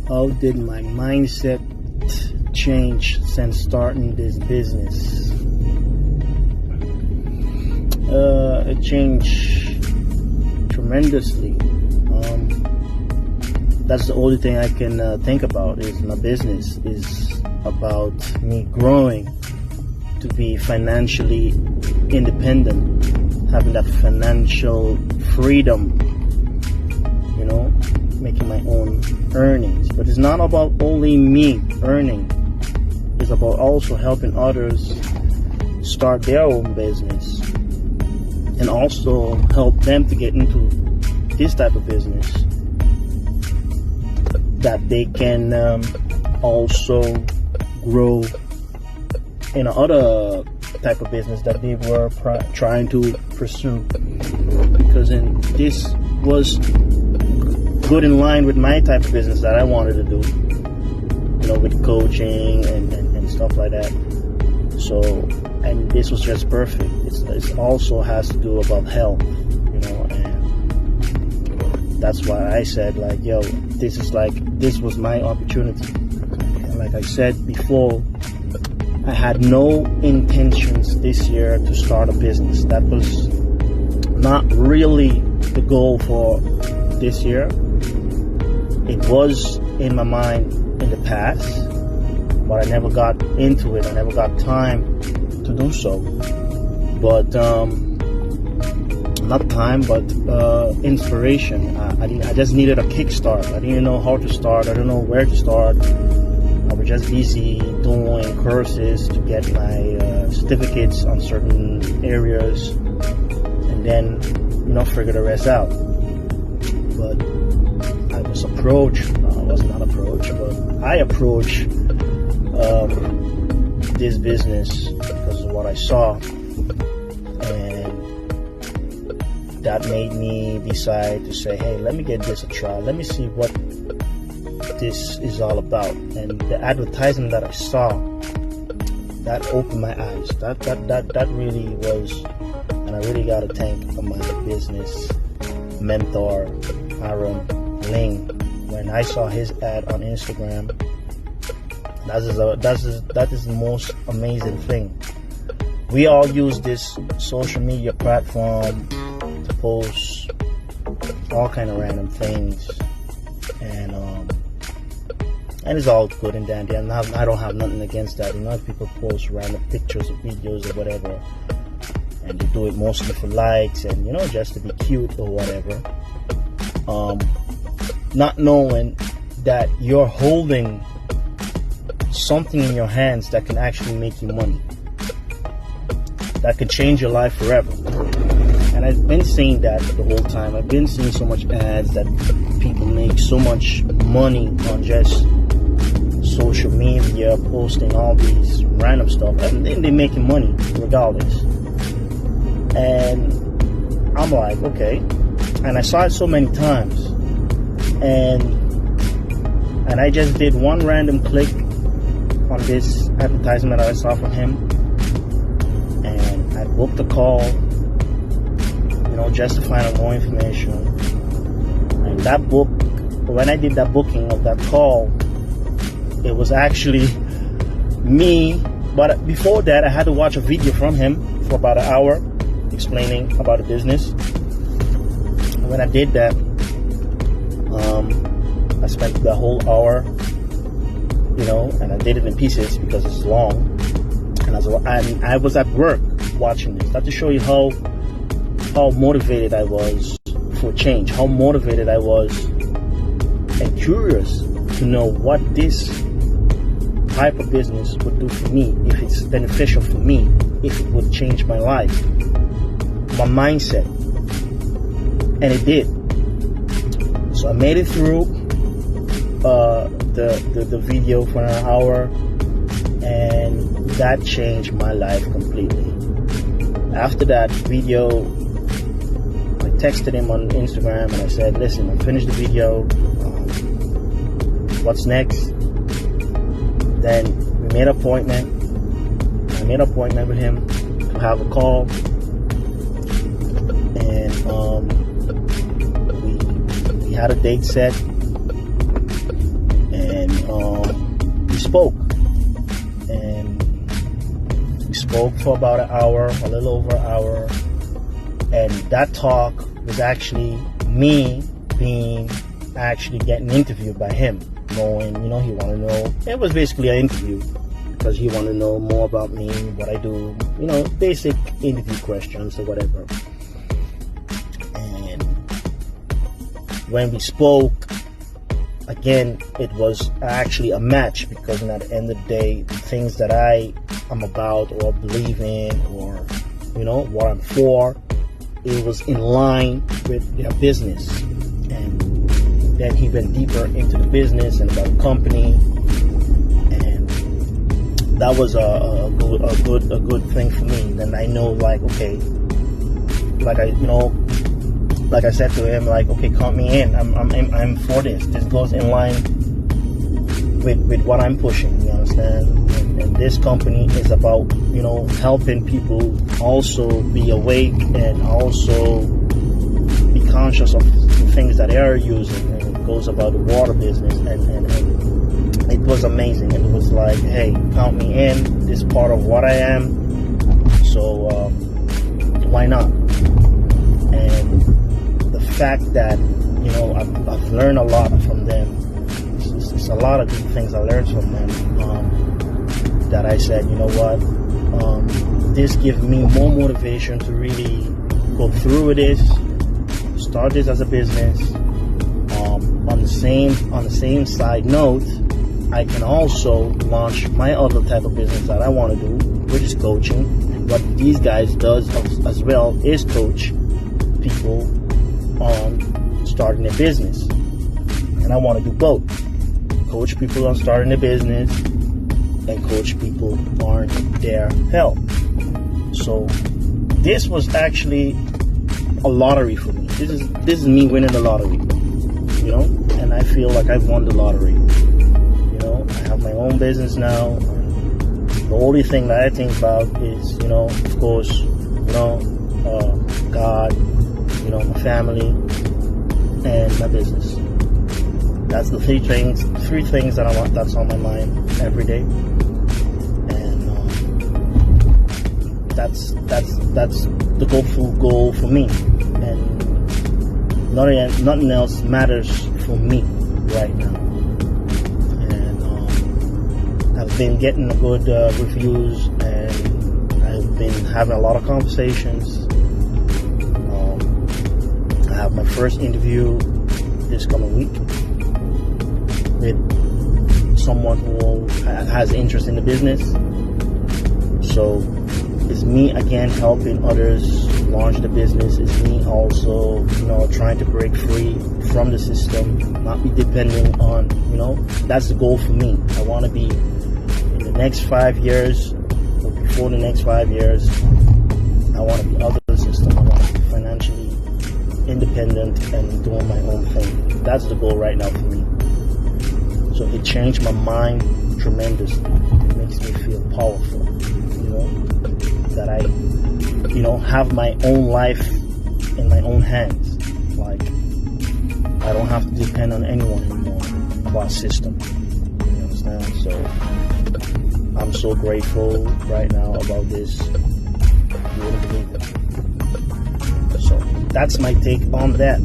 How did my mindset change since starting this business? It changed tremendously. That's the only thing I can think about is my business is about me growing to be financially independent, having that financial freedom, making my own earnings. But it's not about only me earning. It's about also helping others start their own business and also help them to get into this type of business that they can also grow in other type of business that they were trying to pursue, because this was good in line with my type of business that I wanted to do, with coaching and stuff like that. So, and this was just perfect. It also has to do about health, and that's why I said, this was my opportunity. And like I said before, I had no intentions this year to start a business. That was not really the goal for this year. It was in my mind in the past, but I never got into it. I never got time to do so. But not time, but inspiration. I just needed a kickstart. I didn't know how to start. I don't know where to start. I was just busy doing courses to get my certificates on certain areas, and then figure the rest out. But I was approached. I approached this business because of what I saw, and that made me decide to say, hey, let me get this a try. Let me see what this is all about. And the advertisement that I saw, that opened my eyes. That really was, and I really got to thank my business mentor, Aaron Ling. When I saw his ad on Instagram, that is the most amazing thing. We all use this social media platform to post all kind of random things, and it's all good and dandy. And I don't have nothing against that. If people post random pictures or videos or whatever, and they do it mostly for likes and just to be cute or whatever, not knowing that you're holding something in your hands that can actually make you money, that could change your life forever. And I've been seeing that the whole time. I've been seeing so much ads that people make so much money on just social media, posting all these random stuff, and then they're making money regardless. And I'm like, okay. And I saw it so many times, and I just did one random click on this advertisement that I saw from him, and I booked a call, just to find out more information. And when I did that booking of that call, it was actually me. But before that, I had to watch a video from him for about an hour explaining about the business. And when I did that, I spent the whole hour, and I did it in pieces because it's long. And I was at work watching this. That to show you how motivated I was for change, how motivated I was and curious to know what this type of business would do for me, if it's beneficial for me, if it would change my life, my mindset. And it did. So I made it through the video for an hour, and that changed my life completely. After that video, I texted him on Instagram and I said, listen, I finished the video, what's next? Then we made an appointment. I made an appointment with him to have a call, and we had a date set, and spoke, and we spoke for about an hour, a little over an hour, and that talk was actually me being actually getting interviewed by him, knowing, he wanted to know. It was basically an interview because he wanted to know more about me, what I do, basic interview questions or whatever. And when we spoke, again, it was actually a match, because at the end of the day, the things that I am about or believe in, or what I'm for, it was in line with their business. And then he went deeper into the business and about the company, and that was a good thing for me. Then I know, okay, like I said to him, okay, count me in. I'm for this. This goes in line with what I'm pushing. You understand? And this company is about helping people also be awake and also be conscious of the things that they are using. And it goes about the water business, and it was amazing. And it was like, hey, count me in. This is part of what I am. So why not? And the fact that I've learned a lot from them. It's a lot of good things I learned from them. That I said, what? This gives me more motivation to really go through with this, start this as a business. On the same side note, I can also launch my other type of business that I want to do, which is coaching. And what these guys does as well is coach people on starting a business. And I want to do both. Coach people on starting a business and coach people on their health. So this was actually a lottery for me. This is me winning the lottery, and I feel like I've won the lottery. I have my own business now. The only thing that I think about is, of course, God, my family, and my business. That's the three things that I want. That's on my mind every day, and that's the goal for me. And nothing else matters for me right now. And I've been getting good reviews, and I've been having a lot of conversations. I have my first interview this coming week with someone who has interest in the business. So it's me again helping others launch the business. It's me also, trying to break free from the system, not be depending on, that's the goal for me. I want to be in the next 5 years, or before the next 5 years, I want to be out of the system. I want to be financially independent and doing my own thing. That's the goal right now for me. So it changed my mind tremendously. It makes me feel powerful, that I, have my own life in my own hands. Like, I don't have to depend on anyone anymore about system. You understand? So I'm so grateful right now about this. You wouldn't believe it. So that's my take on that.